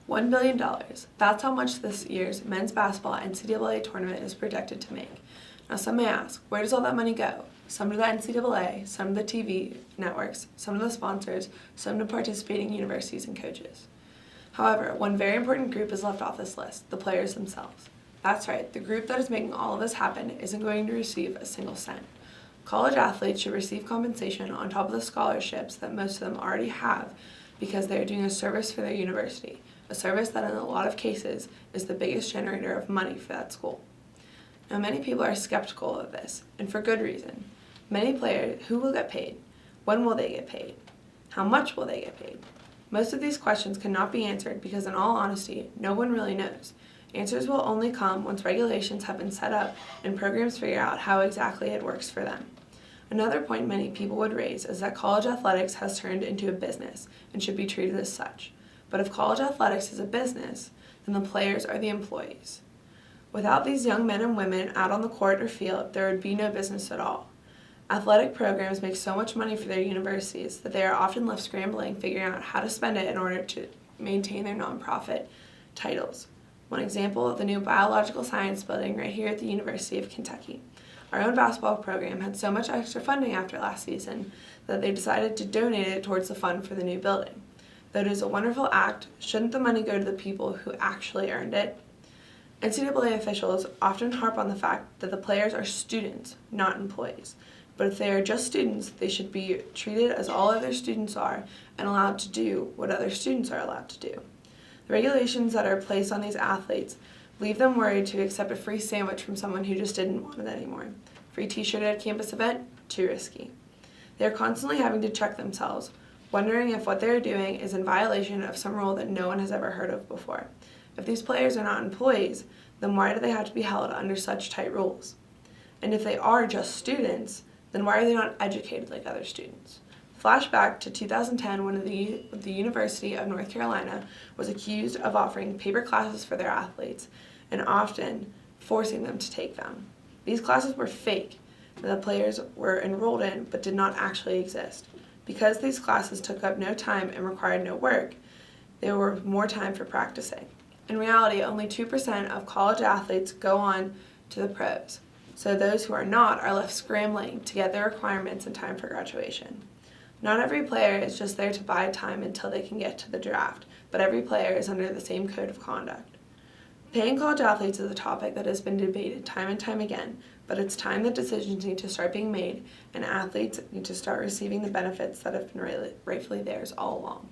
$1 billion. That's how much this year's men's basketball NCAA tournament is projected to make. Now some may ask, where does all that money go? Some to the NCAA, some to the TV networks, some to the sponsors, some to participating universities and coaches. However, one very important group is left off this list, the players themselves. That's right, the group that is making all of this happen isn't going to receive a single cent. College athletes should receive compensation on top of the scholarships that most of them already have because they are doing a service for their university, a service that in a lot of cases is the biggest generator of money for that school. Now many people are skeptical of this, and for good reason. Many players, who will get paid? When will they get paid? How much will they get paid? Most of these questions cannot be answered because in all honesty, no one really knows. Answers will only come once regulations have been set up and programs figure out how exactly it works for them. Another point many people would raise is that college athletics has turned into a business and should be treated as such. But if college athletics is a business, then the players are the employees. Without these young men and women out on the court or field, there would be no business at all. Athletic programs make so much money for their universities that they are often left scrambling, figuring out how to spend it in order to maintain their nonprofit titles. One example, the new biological science building right here at the University of Kentucky. Our own basketball program had so much extra funding after last season that they decided to donate it towards the fund for the new building. Though it is a wonderful act, shouldn't the money go to the people who actually earned it? NCAA officials often harp on the fact that the players are students, not employees. But if they are just students, they should be treated as all other students are and allowed to do what other students are allowed to do. The regulations that are placed on these athletes leave them worried to accept a free sandwich from someone who just didn't want it anymore. Free t-shirt at a campus event? Too risky. They are constantly having to check themselves, wondering if what they are doing is in violation of some rule that no one has ever heard of before. If these players are not employees, then why do they have to be held under such tight rules? And if they are just students, then why are they not educated like other students? Flashback to 2010 when the University of North Carolina was accused of offering paper classes for their athletes and often forcing them to take them. These classes were fake that the players were enrolled in but did not actually exist. Because these classes took up no time and required no work, there were more time for practicing. In reality, only 2% of college athletes go on to the pros, so those who are not are left scrambling to get their requirements in time for graduation. Not every player is just there to buy time until they can get to the draft, but every player is under the same code of conduct. Paying college athletes is a topic that has been debated time and time again, but it's time that decisions need to start being made and athletes need to start receiving the benefits that have been rightfully theirs all along.